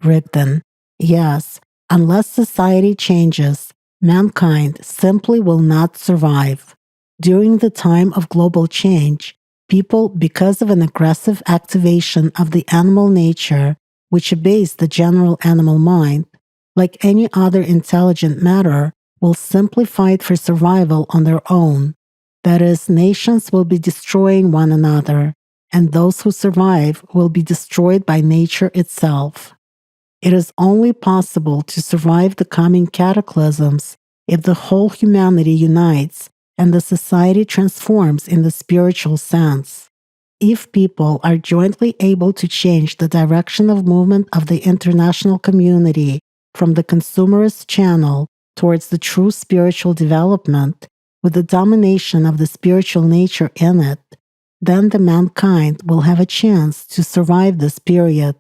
Rigdon: yes, unless society changes, mankind simply will not survive. During the time of global change, people, because of an aggressive activation of the animal nature, which obeys the general animal mind, like any other intelligent matter, will simply fight for survival on their own. That is, nations will be destroying one another, and those who survive will be destroyed by nature itself. It is only possible to survive the coming cataclysms if the whole humanity unites and the society transforms in the spiritual sense. If people are jointly able to change the direction of movement of the international community from the consumerist channel towards the true spiritual development, with the domination of the spiritual nature in it, then the mankind will have a chance to survive this period.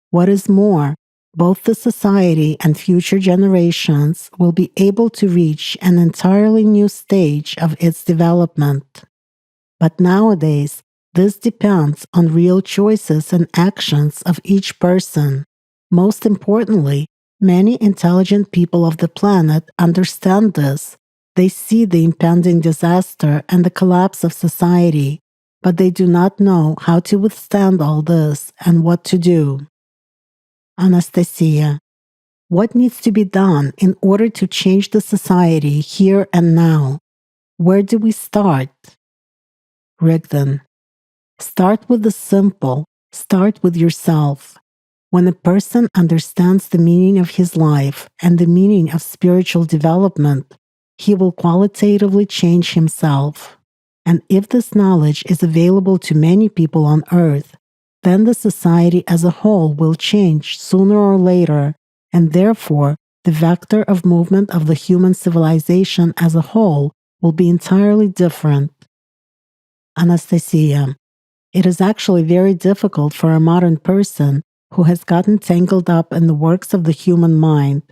What is more, both the society and future generations will be able to reach an entirely new stage of its development. But nowadays, this depends on real choices and actions of each person. Most importantly, many intelligent people of the planet understand this. They see the impending disaster and the collapse of society, but they do not know how to withstand all this and what to do. Anastasia: what needs to be done in order to change the society here and now? Where do we start? Rigdon: start with the simple. Start with yourself. When a person understands the meaning of his life and the meaning of spiritual development, he will qualitatively change himself. And if this knowledge is available to many people on earth, then the society as a whole will change sooner or later, and therefore the vector of movement of the human civilization as a whole will be entirely different. Anastasia: it is actually very difficult for a modern person who has gotten tangled up in the works of the human mind,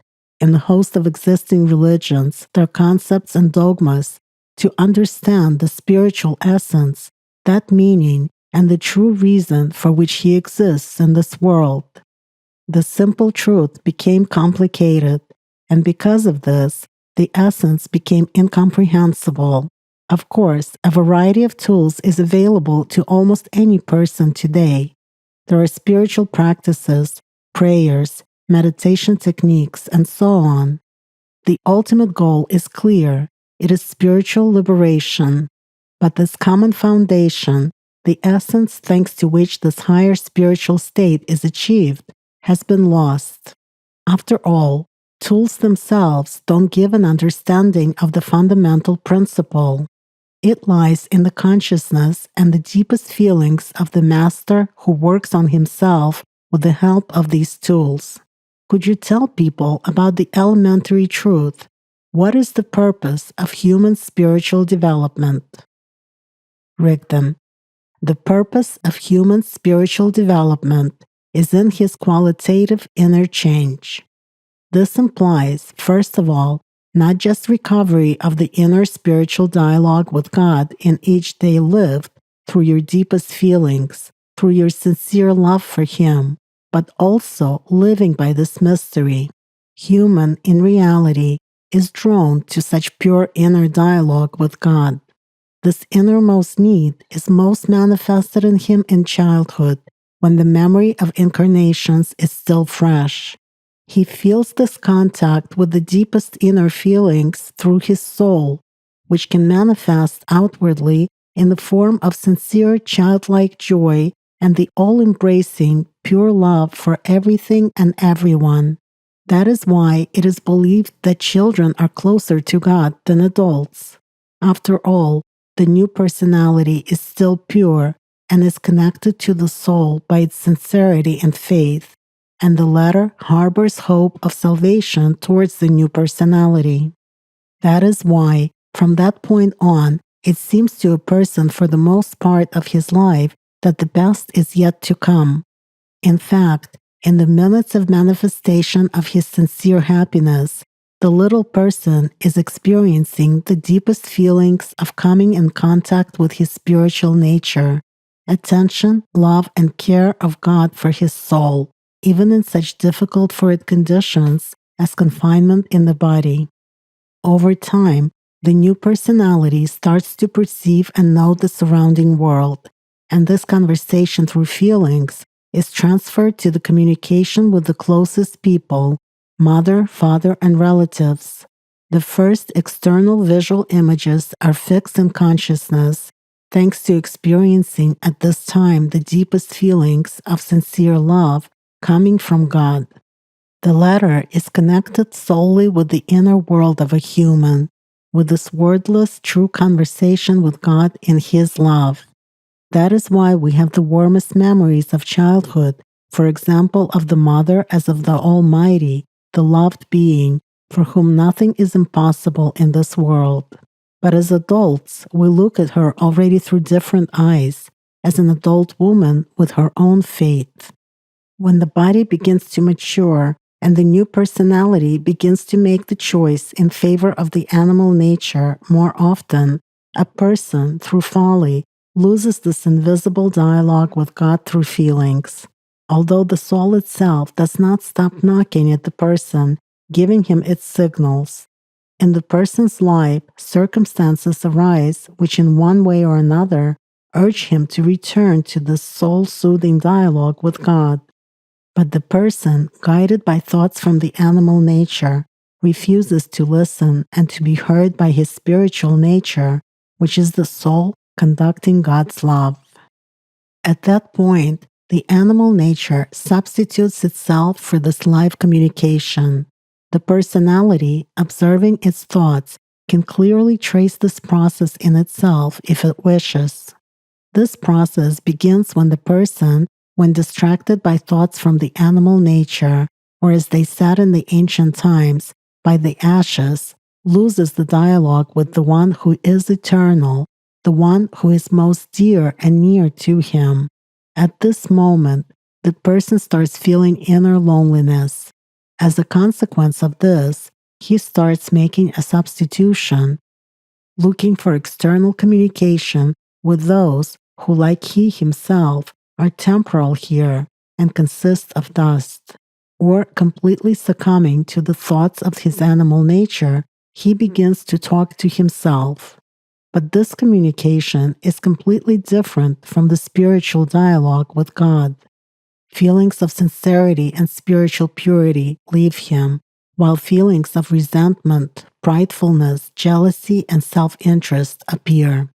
in the host of existing religions, their concepts and dogmas, to understand the spiritual essence, that meaning, and the true reason for which he exists in this world. The simple truth became complicated, and because of this, the essence became incomprehensible. Of course, a variety of tools is available to almost any person today. There are spiritual practices, prayers, meditation techniques, and so on. The ultimate goal is clear. It is spiritual liberation. But this common foundation, the essence thanks to which this higher spiritual state is achieved, has been lost. After all, tools themselves don't give an understanding of the fundamental principle. It lies in the consciousness and the deepest feelings of the master who works on himself with the help of these tools. Could you tell people about the elementary truth? What is the purpose of human spiritual development? Rigdon: the purpose of human spiritual development is in his qualitative inner change. This implies, first of all, not just recovery of the inner spiritual dialogue with God in each day lived through your deepest feelings, through your sincere love for Him, but also living by this mystery. Human, in reality, is drawn to such pure inner dialogue with God. This innermost need is most manifested in him in childhood, when the memory of incarnations is still fresh. He feels this contact with the deepest inner feelings through his soul, which can manifest outwardly in the form of sincere childlike joy and the all-embracing, pure love for everything and everyone. That is why it is believed that children are closer to God than adults. After all, the new personality is still pure and is connected to the soul by its sincerity and faith, and the latter harbors hope of salvation towards the new personality. That is why, from that point on, it seems to a person for the most part of his life that the best is yet to come. In fact, in the minutes of manifestation of his sincere happiness, the little person is experiencing the deepest feelings of coming in contact with his spiritual nature, attention, love, and care of God for his soul. even in such difficult for it conditions as confinement in the body. Over time, the new personality starts to perceive and know the surrounding world, and this conversation through feelings is transferred to the communication with the closest people, mother, father, and relatives. The first external visual images are fixed in consciousness, thanks to experiencing at this time the deepest feelings of sincere love coming from God. The latter is connected solely with the inner world of a human, with this wordless, true conversation with God in His love. That is why we have the warmest memories of childhood, for example, of the Mother as of the Almighty, the loved being, for whom nothing is impossible in this world. But as adults, we look at her already through different eyes, as an adult woman with her own fate. When the body begins to mature and the new personality begins to make the choice in favor of the animal nature more often, a person, through folly, loses this invisible dialogue with God through feelings. Although the soul itself does not stop knocking at the person, giving him its signals. In the person's life, circumstances arise which in one way or another urge him to return to this soul-soothing dialogue with God. But the person, guided by thoughts from the animal nature, refuses to listen and to be heard by his spiritual nature, which is the soul conducting God's love. At that point, the animal nature substitutes itself for this live communication. The personality, observing its thoughts, can clearly trace this process in itself if it wishes. This process begins when the person, when distracted by thoughts from the animal nature, or as they said in the ancient times, by the ashes, loses the dialogue with the one who is eternal, the one who is most dear and near to him. At this moment, the person starts feeling inner loneliness. As a consequence of this, he starts making a substitution, looking for external communication with those who, like he himself, are temporal here and consist of dust. Or completely succumbing to the thoughts of his animal nature, he begins to talk to himself. But this communication is completely different from the spiritual dialogue with God. Feelings of sincerity and spiritual purity leave him, while feelings of resentment, pridefulness, jealousy, and self-interest appear.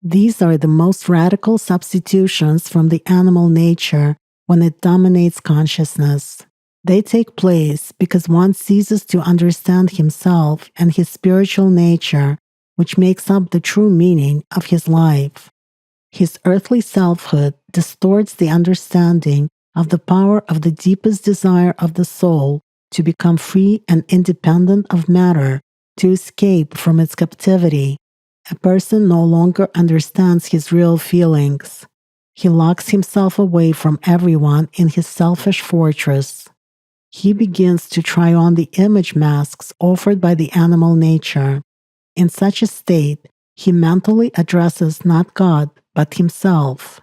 These are the most radical substitutions from the animal nature when it dominates consciousness. They take place because one ceases to understand himself and his spiritual nature, which makes up the true meaning of his life. His earthly selfhood distorts the understanding of the power of the deepest desire of the soul to become free and independent of matter, to escape from its captivity. A person no longer understands his real feelings. He locks himself away from everyone in his selfish fortress. He begins to try on the image masks offered by the animal nature. In such a state, he mentally addresses not God, but himself.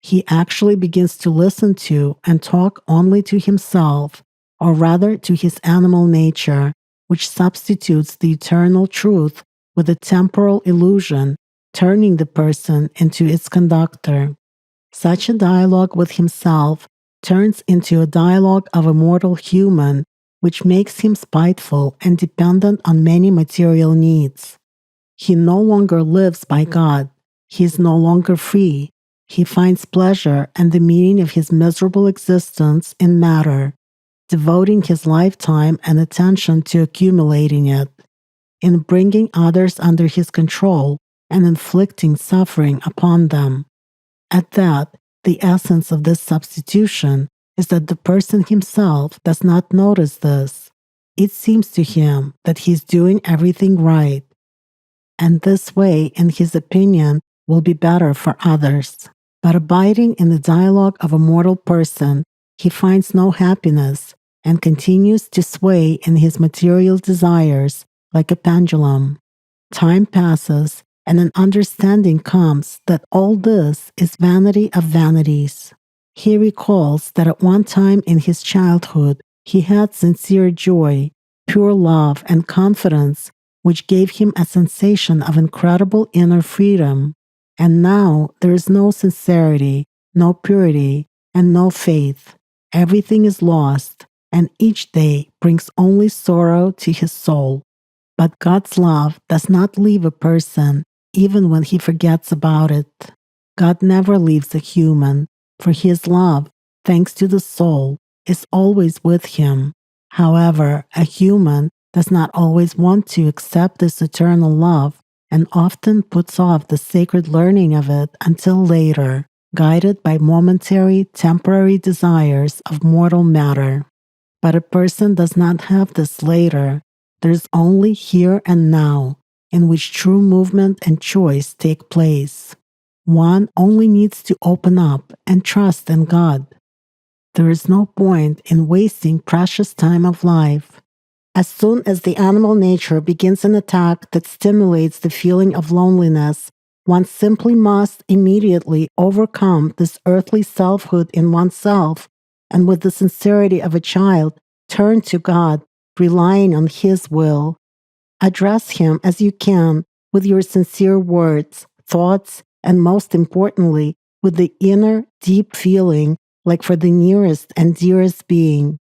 He actually begins to listen to and talk only to himself, or rather to his animal nature, which substitutes the eternal truth with a temporal illusion, turning the person into its conductor. Such a dialogue with himself turns into a dialogue of a mortal human, which makes him spiteful and dependent on many material needs. He no longer lives by God. He is no longer free. He finds pleasure and the meaning of his miserable existence in matter, devoting his lifetime and attention to accumulating it, in bringing others under his control and inflicting suffering upon them. At that, the essence of this substitution is that the person himself does not notice this. It seems to him that he is doing everything right, and this way, in his opinion, will be better for others. But abiding in the dialogue of a mortal person, he finds no happiness and continues to sway in his material desires like a pendulum. Time passes, and an understanding comes that all this is vanity of vanities. He recalls that at one time in his childhood, he had sincere joy, pure love, and confidence, which gave him a sensation of incredible inner freedom. And now there is no sincerity, no purity, and no faith. Everything is lost, and each day brings only sorrow to his soul. But God's love does not leave a person, even when he forgets about it. God never leaves a human, for his love, thanks to the soul, is always with him. However, a human does not always want to accept this eternal love and often puts off the sacred learning of it until later, guided by momentary, temporary desires of mortal matter. But a person does not have this later. There is only here and now, in which true movement and choice take place. One only needs to open up and trust in God. There is no point in wasting precious time of life. As soon as the animal nature begins an attack that stimulates the feeling of loneliness, one simply must immediately overcome this earthly selfhood in oneself and with the sincerity of a child, turn to God, relying on His will. Address Him as you can with your sincere words, thoughts, and most importantly, with the inner, deep feeling like for the nearest and dearest being.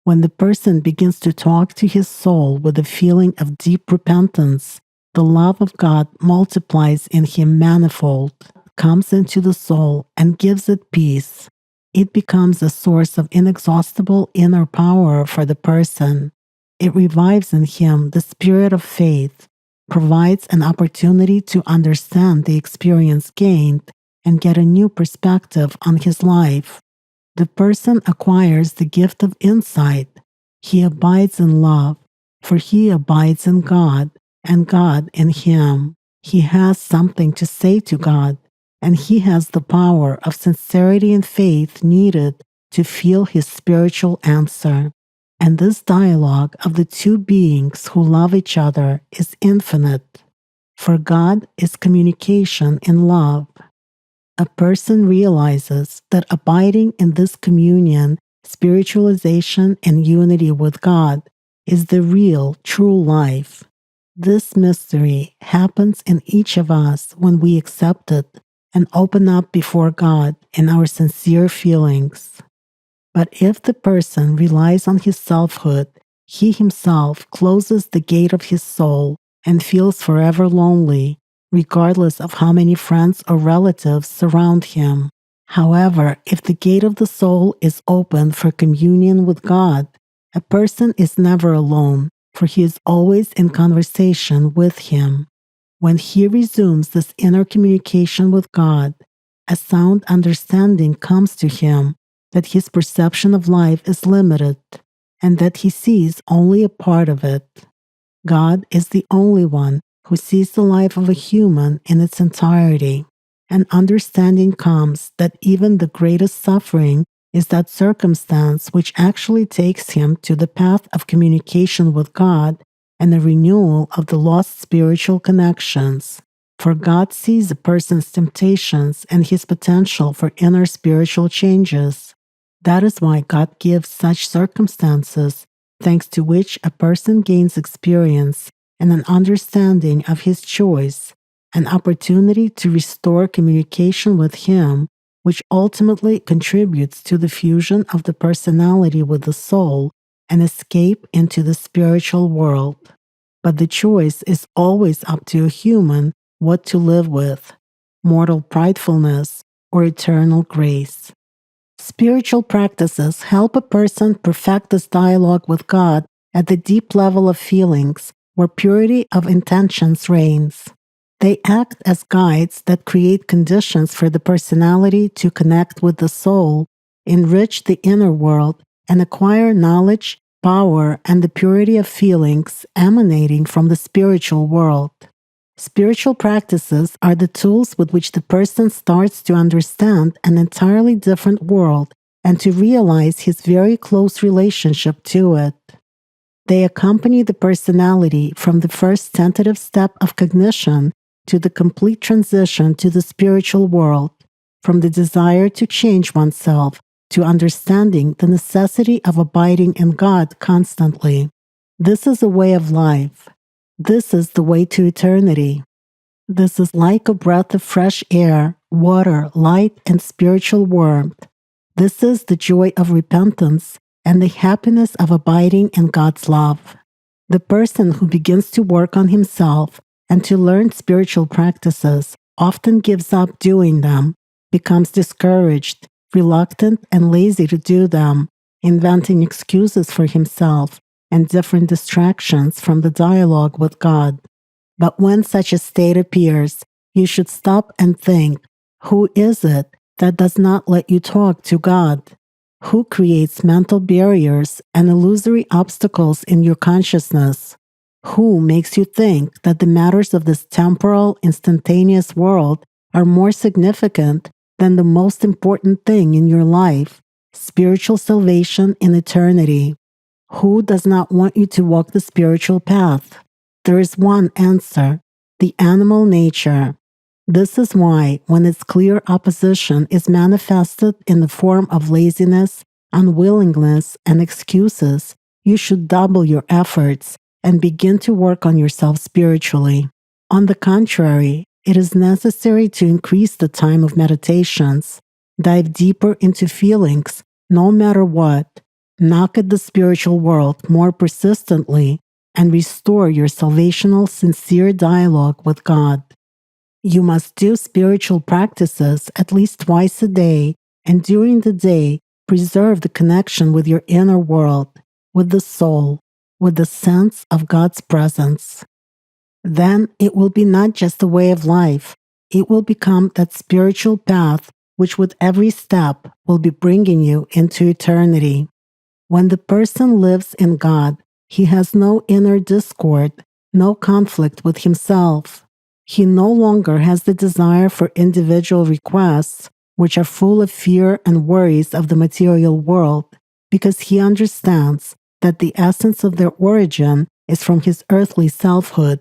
When the person begins to talk to his soul with a feeling of deep repentance, the love of God multiplies in him manifold, comes into the soul, and gives it peace. It becomes a source of inexhaustible inner power for the person. It revives in him the spirit of faith, provides an opportunity to understand the experience gained and get a new perspective on his life. The person acquires the gift of insight. He abides in love, for he abides in God, and God in him. He has something to say to God, and he has the power of sincerity and faith needed to feel his spiritual answer. And this dialogue of the two beings who love each other is infinite, for God is communication in love. A person realizes that abiding in this communion, spiritualization, and unity with God is the real, true life. This mystery happens in each of us when we accept it and open up before God in our sincere feelings. But if the person relies on his selfhood, he himself closes the gate of his soul and feels forever lonely, regardless of how many friends or relatives surround him. However, if the gate of the soul is open for communion with God, a person is never alone, for he is always in conversation with Him. When he resumes this inner communication with God, a sound understanding comes to him that his perception of life is limited and that he sees only a part of it. God is the only one who sees the life of a human in its entirety. An understanding comes that even the greatest suffering is that circumstance which actually takes him to the path of communication with God and the renewal of the lost spiritual connections. For God sees a person's temptations and his potential for inner spiritual changes. That is why God gives such circumstances, thanks to which a person gains experience and an understanding of his choice, an opportunity to restore communication with Him, which ultimately contributes to the fusion of the personality with the soul and escape into the spiritual world. But the choice is always up to a human what to live with, mortal pridefulness or eternal grace. Spiritual practices help a person perfect this dialogue with God at the deep level of feelings, where purity of intentions reigns. They act as guides that create conditions for the personality to connect with the soul, enrich the inner world, and acquire knowledge, power, and the purity of feelings emanating from the spiritual world. Spiritual practices are the tools with which the person starts to understand an entirely different world and to realize his very close relationship to it. They accompany the personality from the first tentative step of cognition to the complete transition to the spiritual world, from the desire to change oneself to understanding the necessity of abiding in God constantly. This is a way of life. This is the way to eternity. This is like a breath of fresh air, water, light, and spiritual warmth. This is the joy of repentance and the happiness of abiding in God's love. The person who begins to work on himself and to learn spiritual practices often gives up doing them, becomes discouraged, reluctant, and lazy to do them, inventing excuses for himself and different distractions from the dialogue with God. But when such a state appears, you should stop and think, who is it that does not let you talk to God? Who creates mental barriers and illusory obstacles in your consciousness? Who makes you think that the matters of this temporal, instantaneous world are more significant than the most important thing in your life, spiritual salvation in eternity? Who does not want you to walk the spiritual path? There is one answer: the animal nature. This is why, when its clear opposition is manifested in the form of laziness, unwillingness, and excuses, you should double your efforts and begin to work on yourself spiritually. On the contrary, it is necessary to increase the time of meditations, dive deeper into feelings, no matter what, knock at the spiritual world more persistently, and restore your salvational, sincere dialogue with God. You must do spiritual practices at least twice a day, and during the day, preserve the connection with your inner world, with the soul, with the sense of God's presence. Then it will be not just a way of life, it will become that spiritual path which with every step will be bringing you into eternity. When the person lives in God, he has no inner discord, no conflict with himself. He no longer has the desire for individual requests, which are full of fear and worries of the material world, because he understands that the essence of their origin is from his earthly selfhood.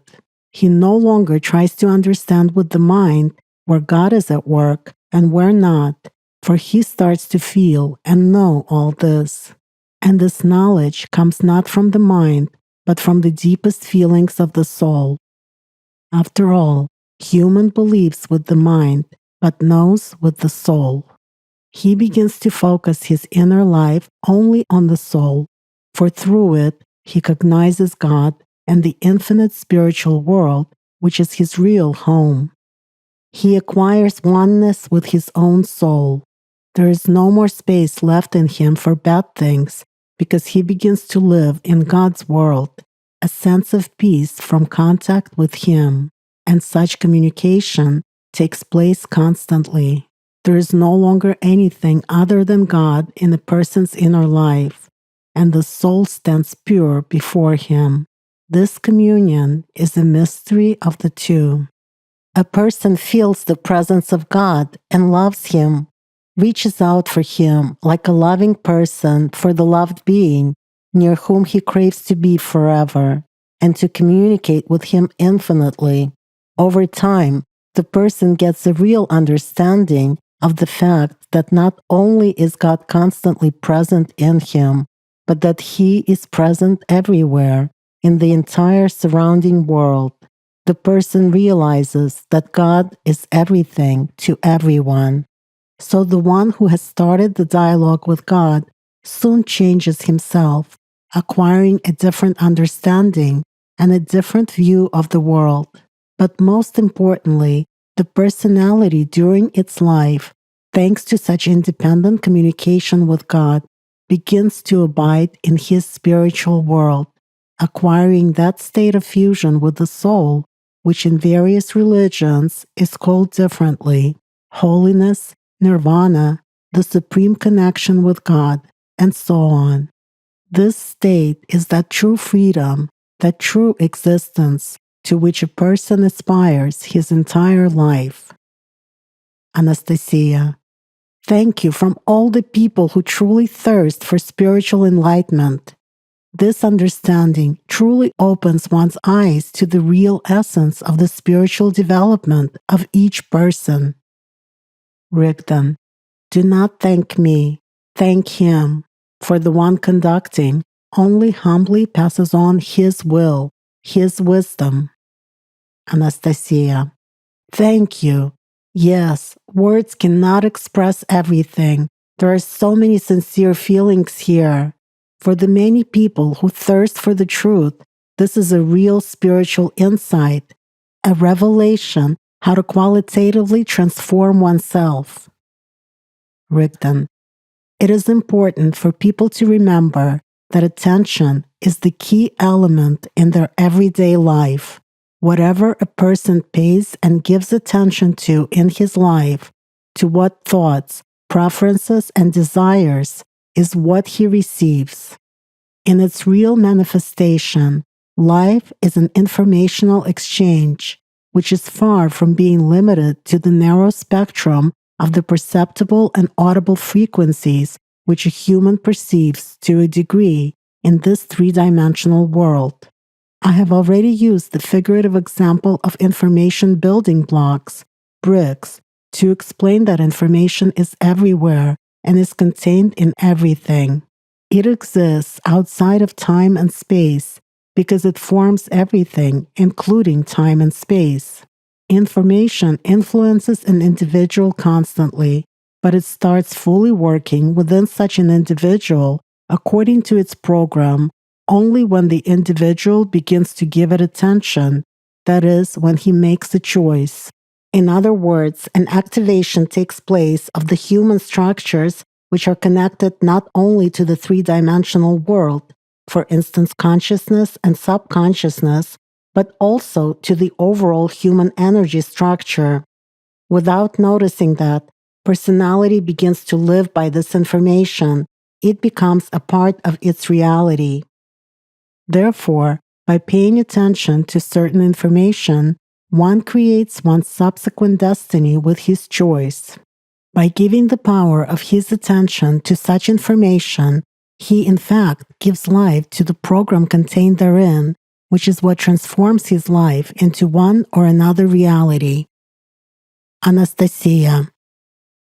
He no longer tries to understand with the mind where God is at work and where not, for he starts to feel and know all this. And this knowledge comes not from the mind, but from the deepest feelings of the soul. After all, human believes with the mind, but knows with the soul. He begins to focus his inner life only on the soul, for through it he cognizes God and the infinite spiritual world, which is his real home. He acquires oneness with his own soul. There is no more space left in him for bad things, because he begins to live in God's world, a sense of peace from contact with him, and such communication takes place constantly. There is no longer anything other than God in a person's inner life, and the soul stands pure before him. This communion is a mystery of the two. A person feels the presence of God and loves him, reaches out for him like a loving person for the loved being near whom he craves to be forever, and to communicate with him infinitely. Over time, the person gets a real understanding of the fact that not only is God constantly present in him, but that he is present everywhere, in the entire surrounding world. The person realizes that God is everything to everyone. So the one who has started the dialogue with God soon changes himself, acquiring a different understanding and a different view of the world. But most importantly, the personality during its life, thanks to such independent communication with God, begins to abide in his spiritual world, acquiring that state of fusion with the soul, which in various religions is called differently: holiness, nirvana, the supreme connection with God, and so on. This state is that true freedom, that true existence to which a person aspires his entire life. Anastasia, thank you from all the people who truly thirst for spiritual enlightenment. This understanding truly opens one's eyes to the real essence of the spiritual development of each person. Rigdon. Do not thank me, thank him, for the one conducting only humbly passes on his will, his wisdom. Anastasia. Thank you. Yes, words cannot express everything. There are so many sincere feelings here. For the many people who thirst for the truth, this is a real spiritual insight, a revelation how to qualitatively transform oneself. Rigdon. It is important for people to remember that attention is the key element in their everyday life. Whatever a person pays and gives attention to in his life, to what thoughts, preferences, and desires, is what he receives. In its real manifestation, life is an informational exchange, which is far from being limited to the narrow spectrum of the perceptible and audible frequencies which a human perceives to a degree in this three-dimensional world. I have already used the figurative example of information building blocks, bricks, to explain that information is everywhere and is contained in everything. It exists outside of time and space because it forms everything, including time and space. Information influences an individual constantly, but it starts fully working within such an individual according to its program only when the individual begins to give it attention, that is, when he makes a choice. In other words, an activation takes place of the human structures which are connected not only to the three-dimensional world, for instance consciousness and subconsciousness, but also to the overall human energy structure. Without noticing that, personality begins to live by this information. It becomes a part of its reality. Therefore, by paying attention to certain information, one creates one's subsequent destiny with his choice. By giving the power of his attention to such information, he in fact gives life to the program contained therein, which is what transforms his life into one or another reality. Anastasia.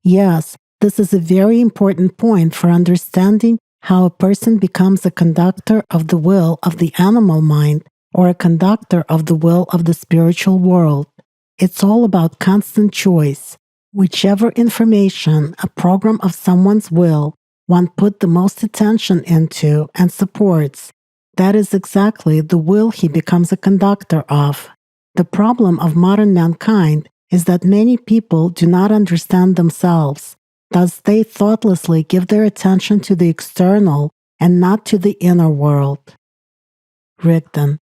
Yes, this is a very important point for understanding how a person becomes a conductor of the will of the animal mind or a conductor of the will of the spiritual world. It's all about constant choice. Whichever information, a program of someone's will, one put the most attention into and supports, that is exactly the will he becomes a conductor of. The problem of modern mankind is that many people do not understand themselves. Thus, they thoughtlessly give their attention to the external and not to the inner world. Rigdon.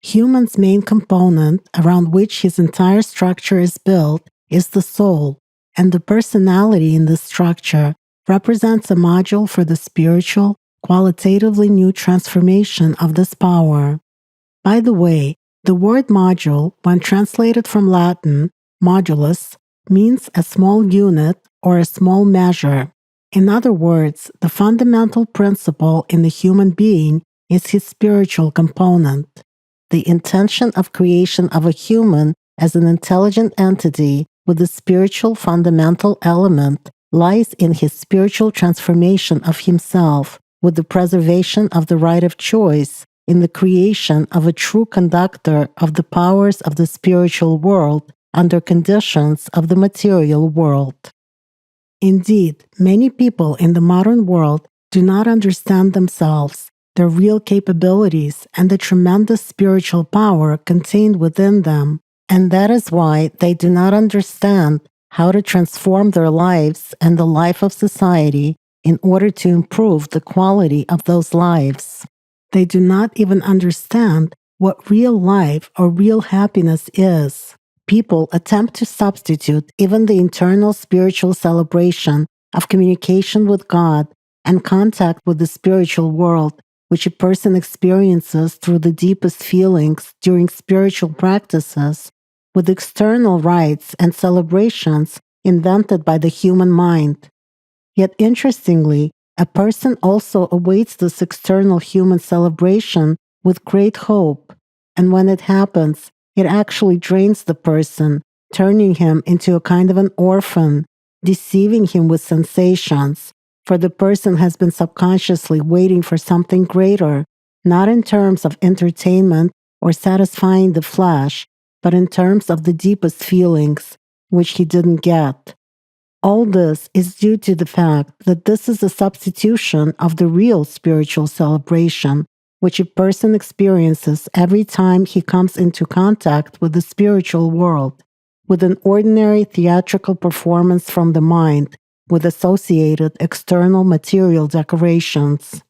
Human's main component, around which his entire structure is built, is the soul, and the personality in this structure represents a module for the spiritual, qualitatively new transformation of this power. By the way, the word module, when translated from Latin, modulus, means a small unit or a small measure. In other words, the fundamental principle in the human being is his spiritual component. The intention of creation of a human as an intelligent entity with a spiritual fundamental element lies in his spiritual transformation of himself, with the preservation of the right of choice, in the creation of a true conductor of the powers of the spiritual world under conditions of the material world. Indeed, many people in the modern world do not understand themselves, their real capabilities, and the tremendous spiritual power contained within them, and that is why they do not understand how to transform their lives and the life of society in order to improve the quality of those lives. They do not even understand what real life or real happiness is. People attempt to substitute even the internal spiritual celebration of communication with God and contact with the spiritual world, which a person experiences through the deepest feelings during spiritual practices, with external rites and celebrations invented by the human mind. Yet interestingly, a person also awaits this external human celebration with great hope, and when it happens, it actually drains the person, turning him into a kind of an orphan, deceiving him with sensations, for the person has been subconsciously waiting for something greater, not in terms of entertainment or satisfying the flesh, but in terms of the deepest feelings, which he didn't get. All this is due to the fact that this is a substitution of the real spiritual celebration, which a person experiences every time he comes into contact with the spiritual world, with an ordinary theatrical performance from the mind, with associated external material decorations.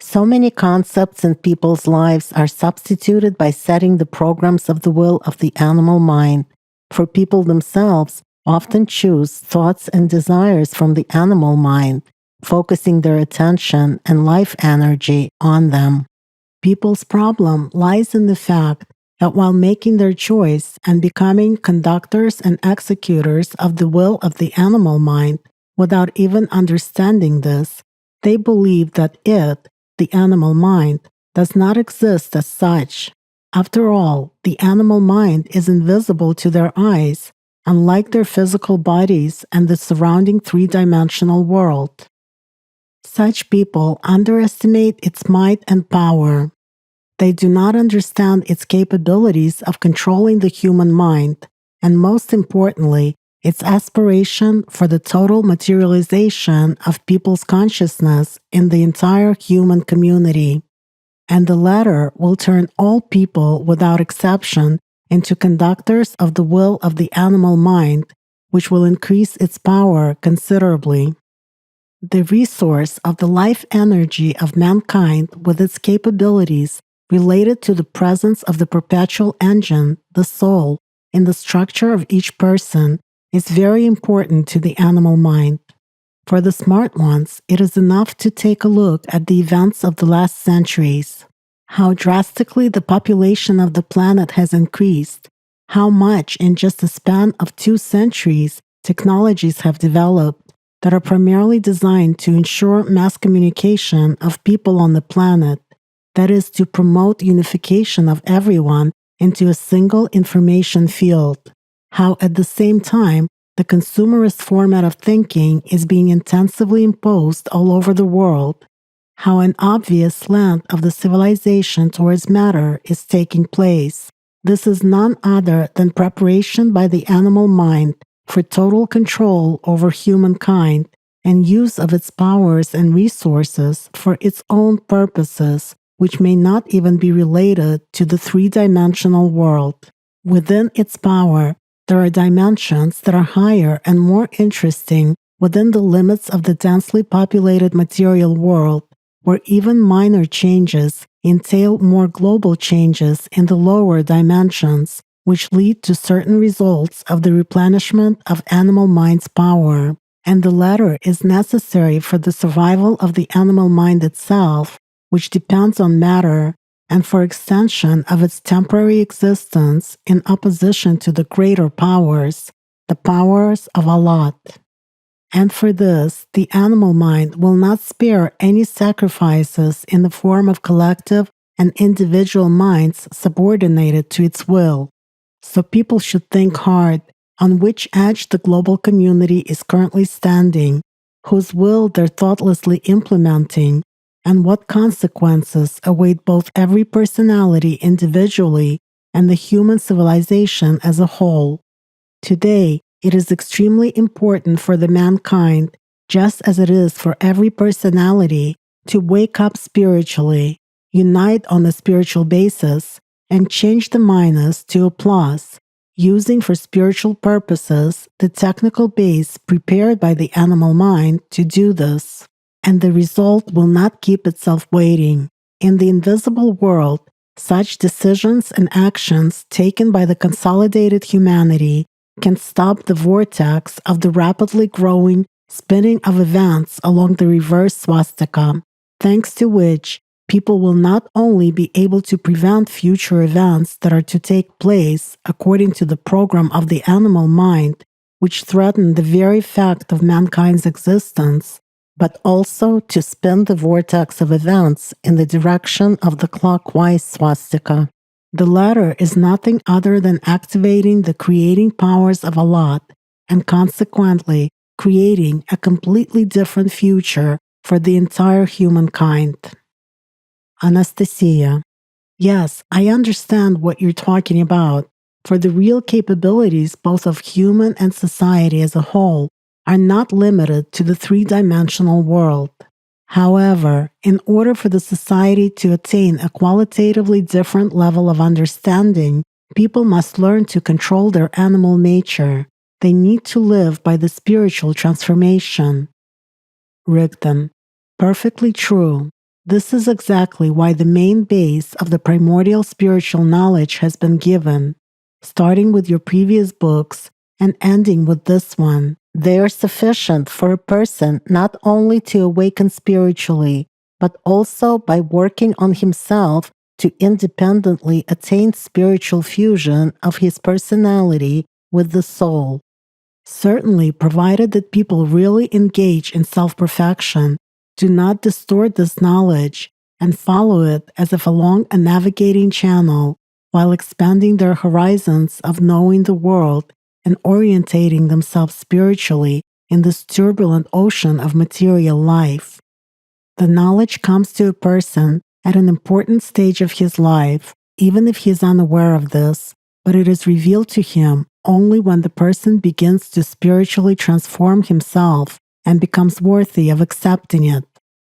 So many concepts in people's lives are substituted by setting the programs of the will of the animal mind, for people themselves often choose thoughts and desires from the animal mind, focusing their attention and life energy on them. People's problem lies in the fact that while making their choice and becoming conductors and executors of the will of the animal mind, without even understanding this, they believe that it, the animal mind, does not exist as such. After all, the animal mind is invisible to their eyes, unlike their physical bodies and the surrounding three-dimensional world. Such people underestimate its might and power. They do not understand its capabilities of controlling the human mind, and most importantly, its aspiration for the total materialization of people's consciousness in the entire human community. And the latter will turn all people without exception into conductors of the will of the animal mind, which will increase its power considerably. The resource of the life energy of mankind with its capabilities related to the presence of the perpetual engine, the soul, in the structure of each person is very important to the animal mind. For the smart ones, it is enough to take a look at the events of the last centuries. How drastically the population of the planet has increased, how much in just a span of 2 centuries technologies have developed that are primarily designed to ensure mass communication of people on the planet, that is, to promote unification of everyone into a single information field. How at the same time, the consumerist format of thinking is being intensively imposed all over the world. How an obvious slant of the civilization towards matter is taking place. This is none other than preparation by the animal mind for total control over humankind and use of its powers and resources for its own purposes, which may not even be related to the three-dimensional world. Within its power, there are dimensions that are higher and more interesting within the limits of the densely populated material world, where even minor changes entail more global changes in the lower dimensions, which lead to certain results of the replenishment of animal mind's power. And the latter is necessary for the survival of the animal mind itself, which depends on matter, and for extension of its temporary existence in opposition to the greater powers, the powers of Allat. And for this, the animal mind will not spare any sacrifices in the form of collective and individual minds subordinated to its will. So people should think hard on which edge the global community is currently standing, whose will they're thoughtlessly implementing, and what consequences await both every personality individually and the human civilization as a whole. Today, it is extremely important for the mankind, just as it is for every personality, to wake up spiritually, unite on a spiritual basis, and change the minus to a plus, using for spiritual purposes the technical base prepared by the animal mind to do this. And the result will not keep itself waiting. In the invisible world, such decisions and actions taken by the consolidated humanity can stop the vortex of the rapidly growing spinning of events along the reverse swastika, thanks to which people will not only be able to prevent future events that are to take place according to the program of the animal mind, which threaten the very fact of mankind's existence, but also to spin the vortex of events in the direction of the clockwise swastika. The latter is nothing other than activating the creating powers of Allat, and consequently creating a completely different future for the entire humankind. Anastasia: Yes, I understand what you're talking about, for the real capabilities both of human and society as a whole are not limited to the three-dimensional world. However, in order for the society to attain a qualitatively different level of understanding, people must learn to control their animal nature. They need to live by the spiritual transformation. Rigdon: Perfectly true. This is exactly why the main base of the primordial spiritual knowledge has been given, starting with your previous books and ending with this one. They are sufficient for a person not only to awaken spiritually, but also by working on himself to independently attain spiritual fusion of his personality with the soul. Certainly, provided that people really engage in self-perfection, do not distort this knowledge, and follow it as if along a navigating channel, while expanding their horizons of knowing the world and orientating themselves spiritually in this turbulent ocean of material life. The knowledge comes to a person at an important stage of his life, even if he is unaware of this, but it is revealed to him only when the person begins to spiritually transform himself and becomes worthy of accepting it.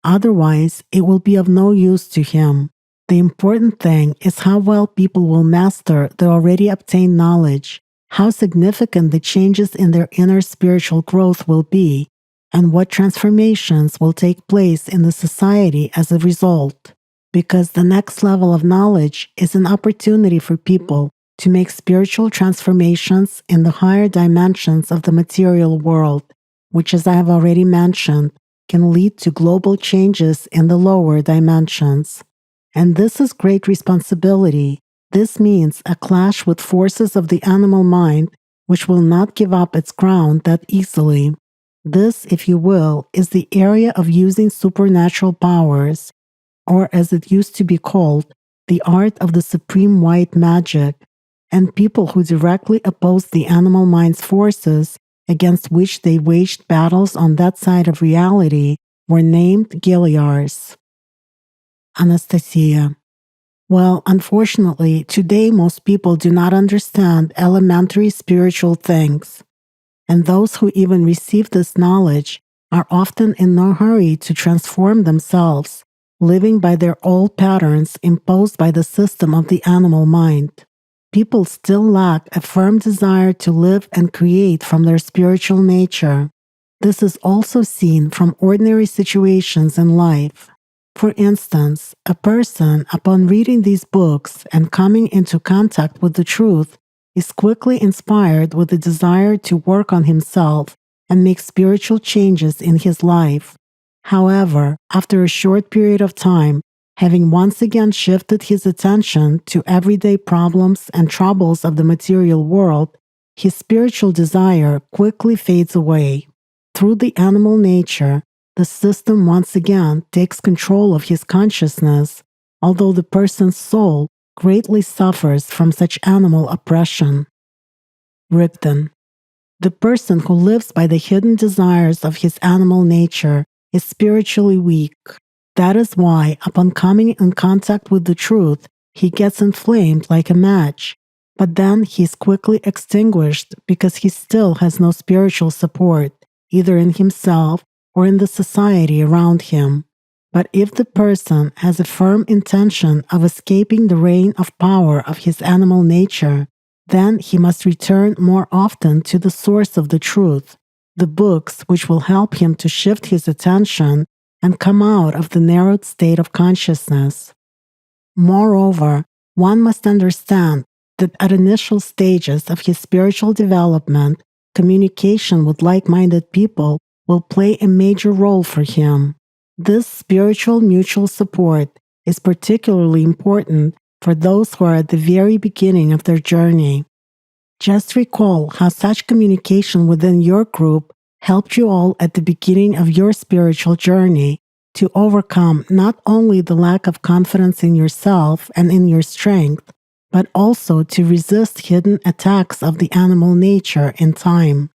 Otherwise, it will be of no use to him. The important thing is how well people will master the already obtained knowledge, how significant the changes in their inner spiritual growth will be, and what transformations will take place in the society as a result. Because the next level of knowledge is an opportunity for people to make spiritual transformations in the higher dimensions of the material world, which, as I have already mentioned, can lead to global changes in the lower dimensions. And this is great responsibility. This means a clash with forces of the animal mind, which will not give up its ground that easily. This, if you will, is the area of using supernatural powers, or as it used to be called, the art of the supreme white magic, and people who directly opposed the animal mind's forces against which they waged battles on that side of reality were named Gilyars. Anastasia: Well, unfortunately, today most people do not understand elementary spiritual things, and those who even receive this knowledge are often in no hurry to transform themselves, living by their old patterns imposed by the system of the animal mind. People still lack a firm desire to live and create from their spiritual nature. This is also seen from ordinary situations in life. For instance, a person, upon reading these books and coming into contact with the truth, is quickly inspired with the desire to work on himself and make spiritual changes in his life. However, after a short period of time, having once again shifted his attention to everyday problems and troubles of the material world, his spiritual desire quickly fades away. Through the animal nature, the system once again takes control of his consciousness, although the person's soul greatly suffers from such animal oppression. Rigdon: The person who lives by the hidden desires of his animal nature is spiritually weak. That is why, upon coming in contact with the truth, he gets inflamed like a match, but then he is quickly extinguished because he still has no spiritual support, either in himself or in the society around him. But if the person has a firm intention of escaping the reign of power of his animal nature, then he must return more often to the source of the truth, the books which will help him to shift his attention and come out of the narrowed state of consciousness. Moreover, one must understand that at initial stages of his spiritual development, communication with like-minded people will play a major role for him. This spiritual mutual support is particularly important for those who are at the very beginning of their journey. Just recall how such communication within your group helped you all at the beginning of your spiritual journey to overcome not only the lack of confidence in yourself and in your strength, but also to resist hidden attacks of the animal nature in time.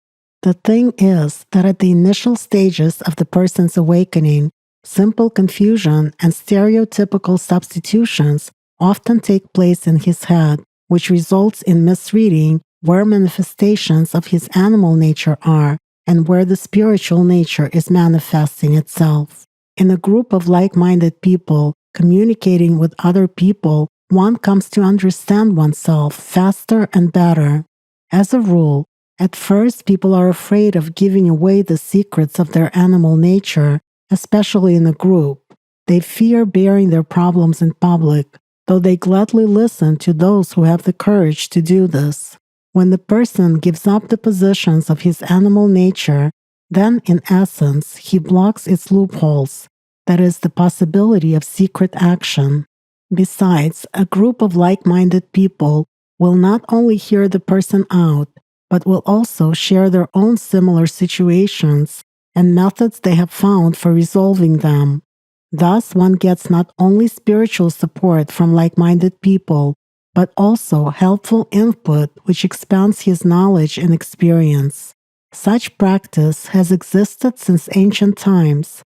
The thing is that at the initial stages of the person's awakening, simple confusion and stereotypical substitutions often take place in his head, which results in misreading where manifestations of his animal nature are and where the spiritual nature is manifesting itself. In a group of like-minded people communicating with other people, one comes to understand oneself faster and better. As a rule, at first people are afraid of giving away the secrets of their animal nature, especially in a group. They fear bearing their problems in public, though they gladly listen to those who have the courage to do this. When the person gives up the positions of his animal nature, then in essence he blocks its loopholes, that is, the possibility of secret action. Besides, a group of like-minded people will not only hear the person out, but will also share their own similar situations and methods they have found for resolving them. Thus, one gets not only spiritual support from like-minded people, but also helpful input which expands his knowledge and experience. Such practice has existed since ancient times.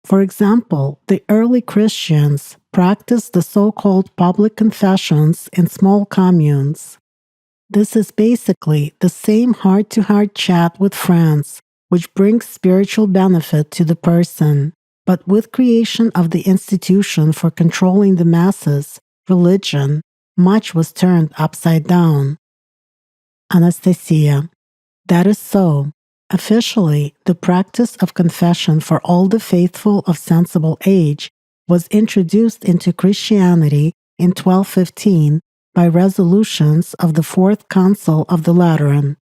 For example, the early Christians practiced the so-called public confessions in small communes. This is basically the same heart-to-heart chat with friends, which brings spiritual benefit to the person. But with creation of the institution for controlling the masses, religion, much was turned upside down. Anastasia. That is so. Officially, the practice of confession for all the faithful of sensible age was introduced into Christianity in 1215 by resolutions of the Fourth Council of the Lateran.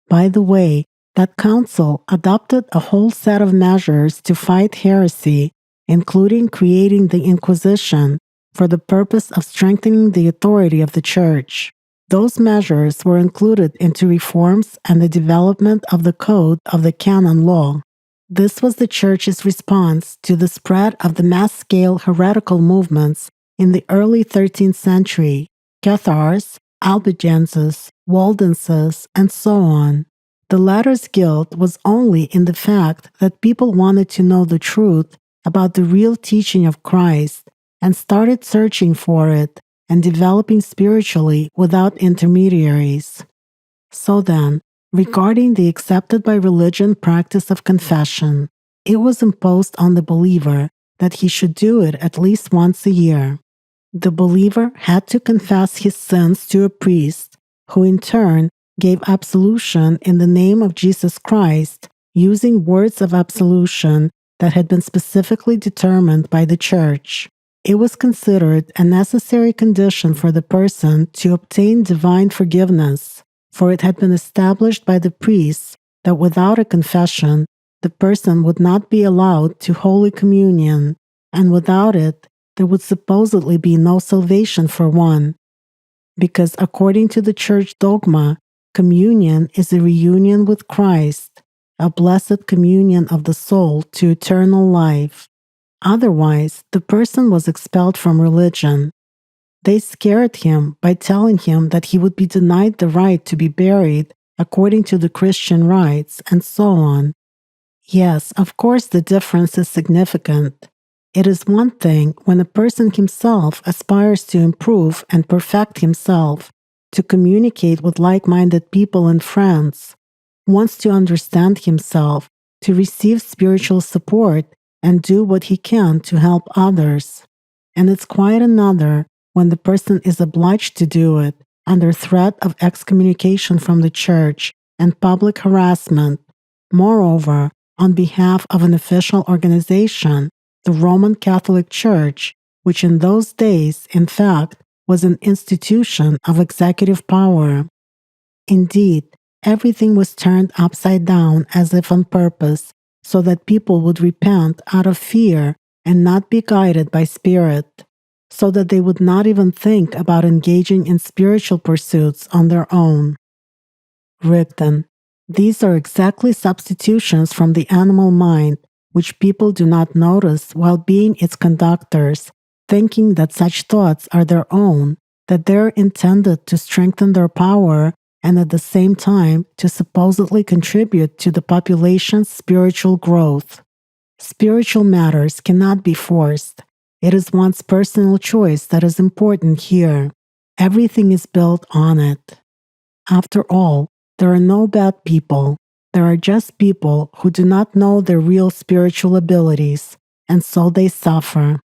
By the way, that council adopted a whole set of measures to fight heresy, including creating the Inquisition for the purpose of strengthening the authority of the Church. Those measures were included into reforms and the development of the Code of the Canon Law. This was the Church's response to the spread of the mass-scale heretical movements in the early 13th century, Cathars, Albigenses, Waldenses, and so on. The latter's guilt was only in the fact that people wanted to know the truth about the real teaching of Christ and started searching for it and developing spiritually without intermediaries. So then, regarding the accepted by religion practice of confession, it was imposed on the believer that he should do it at least once a year. The believer had to confess his sins to a priest, who in turn gave absolution in the name of Jesus Christ, using words of absolution that had been specifically determined by the Church. It was considered a necessary condition for the person to obtain divine forgiveness, for it had been established by the priests that without a confession, the person would not be allowed to Holy Communion, and without it, there would supposedly be no salvation for one. Because according to the Church dogma, communion is a reunion with Christ, a blessed communion of the soul to eternal life. Otherwise, the person was expelled from religion. They scared him by telling him that he would be denied the right to be buried according to the Christian rites, and so on. Yes, of course the difference is significant. It is one thing when a person himself aspires to improve and perfect himself, to communicate with like-minded people and friends, wants to understand himself, to receive spiritual support, and do what he can to help others. And it's quite another when the person is obliged to do it under threat of excommunication from the Church and public harassment. Moreover, on behalf of an official organization, the Roman Catholic Church, which in those days, in fact, was an institution of executive power. Indeed, everything was turned upside down as if on purpose, so that people would repent out of fear and not be guided by spirit, so that they would not even think about engaging in spiritual pursuits on their own. Rigdon. These are exactly substitutions from the animal mind, which people do not notice while being its conductors, thinking that such thoughts are their own, that they're intended to strengthen their power and at the same time to supposedly contribute to the population's spiritual growth. Spiritual matters cannot be forced. It is one's personal choice that is important here. Everything is built on it. After all, there are no bad people. There are just people who do not know their real spiritual abilities, and so they suffer.